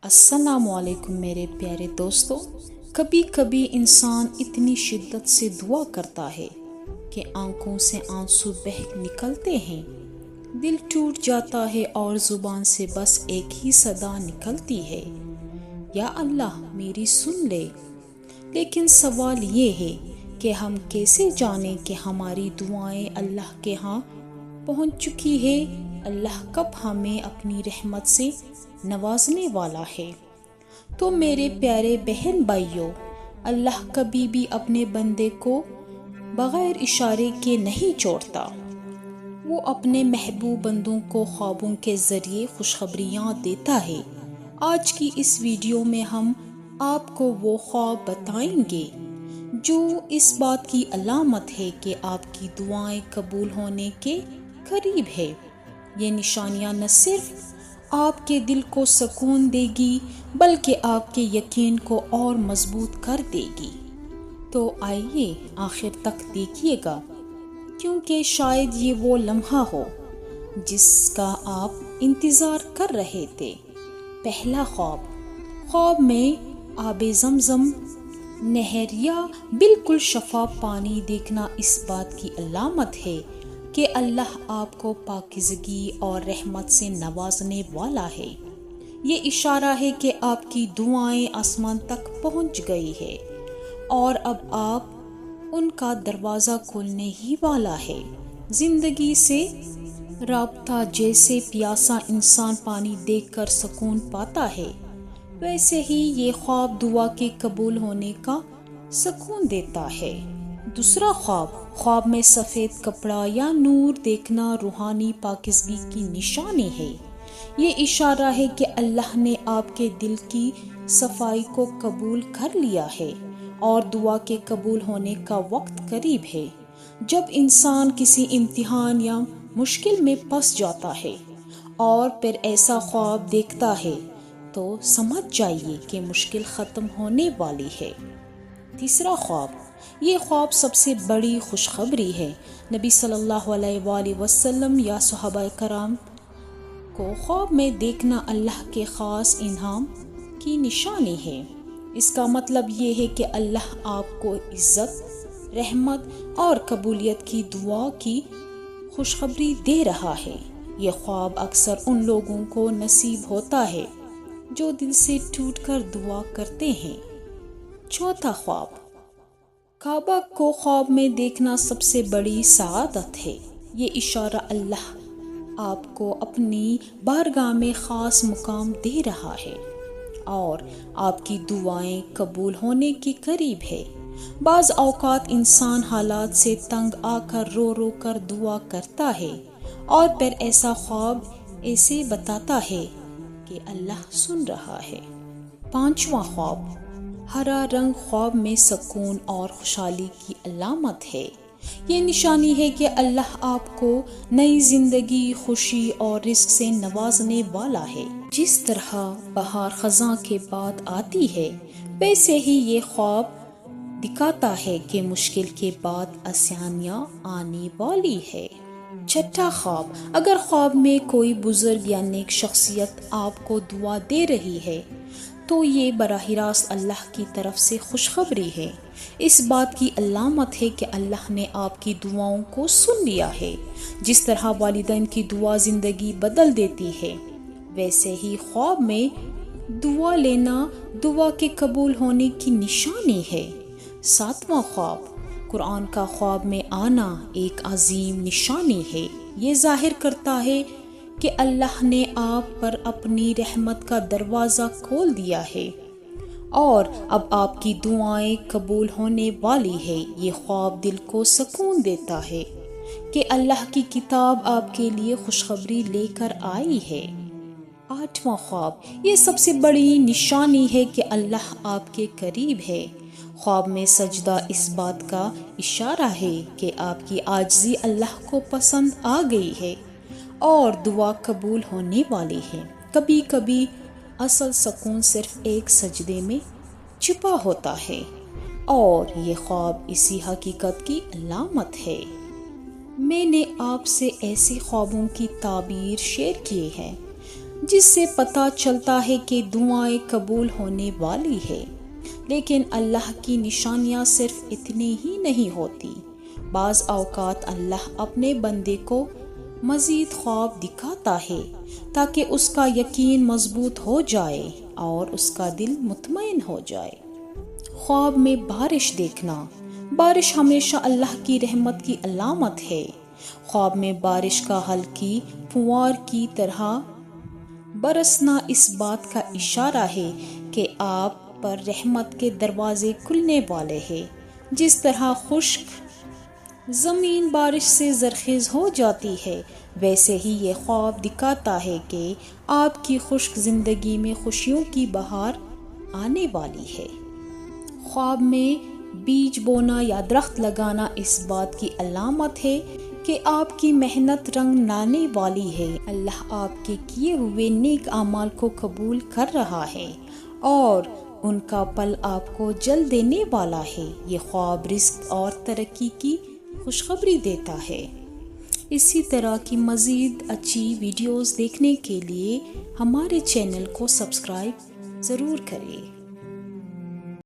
السلام علیکم میرے پیارے دوستو، کبھی کبھی انسان اتنی شدت سے دعا کرتا ہے کہ آنکھوں سے آنسو بہہ نکلتے ہیں، دل ٹوٹ جاتا ہے اور زبان سے بس ایک ہی صدا نکلتی ہے، یا اللہ میری سن لے۔ لیکن سوال یہ ہے کہ ہم کیسے جانیں کہ ہماری دعائیں اللہ کے ہاں پہنچ چکی ہے؟ اللہ کب ہمیں اپنی رحمت سے نوازنے والا ہے؟ تو میرے پیارے بہن بھائیوں، اللہ کبھی بھی اپنے بندے کو بغیر اشارے کے نہیں چھوڑتا۔ وہ اپنے محبوب بندوں کو خوابوں کے ذریعے خوشخبریاں دیتا ہے۔ آج کی اس ویڈیو میں ہم آپ کو وہ خواب بتائیں گے جو اس بات کی علامت ہے کہ آپ کی دعائیں قبول ہونے کے قریب ہے۔ یہ نشانیاں نہ صرف آپ کے دل کو سکون دے گی بلکہ آپ کے یقین کو اور مضبوط کر دے گی۔ تو آئیے آخر تک دیکھیے گا، کیونکہ شاید یہ وہ لمحہ ہو جس کا آپ انتظار کر رہے تھے۔ پہلا خواب میں آب زمزم، نہر یا بالکل شفاف پانی دیکھنا اس بات کی علامت ہے کہ اللہ آپ کو پاکیزگی اور رحمت سے نوازنے والا ہے۔ یہ اشارہ ہے کہ آپ کی دعائیں آسمان تک پہنچ گئی ہے اور اب آپ ان کا دروازہ کھولنے ہی والا ہے۔ زندگی سے رابطہ، جیسے پیاسا انسان پانی دیکھ کر سکون پاتا ہے، ویسے ہی یہ خواب دعا کے قبول ہونے کا سکون دیتا ہے۔ دوسرا خواب میں سفید کپڑا یا نور دیکھنا روحانی پاکیزگی کی نشانی ہے۔ یہ اشارہ ہے کہ اللہ نے آپ کے دل کی صفائی کو قبول کر لیا ہے اور دعا کے قبول ہونے کا وقت قریب ہے۔ جب انسان کسی امتحان یا مشکل میں پھنس جاتا ہے اور پھر ایسا خواب دیکھتا ہے تو سمجھ جائیے کہ مشکل ختم ہونے والی ہے۔ تیسرا یہ خواب سب سے بڑی خوشخبری ہے۔ نبی صلی اللہ علیہ وآلہ وسلم یا صحابہ کرام کو خواب میں دیکھنا اللہ کے خاص انعام کی نشانی ہے۔ اس کا مطلب یہ ہے کہ اللہ آپ کو عزت، رحمت اور قبولیت کی دعا کی خوشخبری دے رہا ہے۔ یہ خواب اکثر ان لوگوں کو نصیب ہوتا ہے جو دل سے ٹوٹ کر دعا کرتے ہیں۔ چوتھا کعبہ کو خواب میں دیکھنا سب سے بڑی سعادت ہے۔ یہ اشارہ اللہ آپ کو اپنی بارگاہ میں خاص مقام دے رہا ہے اور آپ کی دعائیں قبول ہونے کے قریب ہے۔ بعض اوقات انسان حالات سے تنگ آ کر رو رو کر دعا کرتا ہے اور پھر ایسا خواب ایسے بتاتا ہے کہ اللہ سن رہا ہے۔ پانچواں ہرا رنگ خواب میں سکون اور خوشحالی کی علامت ہے۔ یہ نشانی ہے کہ اللہ آپ کو نئی زندگی، خوشی اور رزق سے نوازنے والا ہے۔ جس طرح بہار خزاں کے بعد آتی ہے، ویسے ہی یہ خواب دکھاتا ہے کہ مشکل کے بعد آسانیاں آنے والی ہے۔ چھٹا اگر خواب میں کوئی بزرگ یا نیک شخصیت آپ کو دعا دے رہی ہے تو یہ براہ راست اللہ کی طرف سے خوشخبری ہے۔ اس بات کی علامت ہے کہ اللہ نے آپ کی دعاؤں کو سن لیا ہے۔ جس طرح والدین کی دعا زندگی بدل دیتی ہے، ویسے ہی خواب میں دعا لینا دعا کے قبول ہونے کی نشانی ہے۔ ساتواں قرآن کا خواب میں آنا ایک عظیم نشانی ہے۔ یہ ظاہر کرتا ہے کہ اللہ نے آپ پر اپنی رحمت کا دروازہ کھول دیا ہے اور اب آپ کی دعائیں قبول ہونے والی ہے۔ یہ خواب دل کو سکون دیتا ہے کہ اللہ کی کتاب آپ کے لیے خوشخبری لے کر آئی ہے۔ آٹھواں یہ سب سے بڑی نشانی ہے کہ اللہ آپ کے قریب ہے۔ خواب میں سجدہ اس بات کا اشارہ ہے کہ آپ کی عاجزی اللہ کو پسند آ گئی ہے اور دعا قبول ہونے والی ہے۔ کبھی کبھی اصل سکون صرف ایک سجدے میں چھپا ہوتا ہے اور یہ خواب اسی حقیقت کی علامت ہے۔ میں نے آپ سے ایسے خوابوں کی تعبیر شیئر کی ہے جس سے پتہ چلتا ہے کہ دعائیں قبول ہونے والی ہے۔ لیکن اللہ کی نشانیاں صرف اتنی ہی نہیں ہوتی، بعض اوقات اللہ اپنے بندے کو مزید خواب دکھاتا ہے تاکہ اس کا یقین مضبوط ہو جائے اور اس کا دل مطمئن ہو جائے۔ خواب میں بارش دیکھنا۔ بارش ہمیشہ اللہ کی رحمت کی علامت ہے۔ خواب میں بارش کا ہلکی فوار کی طرح برسنا اس بات کا اشارہ ہے کہ آپ پر رحمت کے دروازے کھلنے والے ہیں۔ جس طرح خشک زمین بارش سے زرخیز ہو جاتی ہے، ویسے ہی یہ خواب دکھاتا ہے کہ آپ کی خشک زندگی میں خوشیوں کی بہار آنے والی ہے۔ خواب میں بیج بونا یا درخت لگانا اس بات کی علامت ہے کہ آپ کی محنت رنگ لانے والی ہے۔ اللہ آپ کے کیے ہوئے نیک اعمال کو قبول کر رہا ہے اور ان کا پھل آپ کو جلد دینے والا ہے۔ یہ خواب رزق اور ترقی کی خوشخبری دیتا ہے۔ اسی طرح کی مزید اچھی ویڈیوز دیکھنے کے لیے ہمارے چینل کو سبسکرائب ضرور کریں۔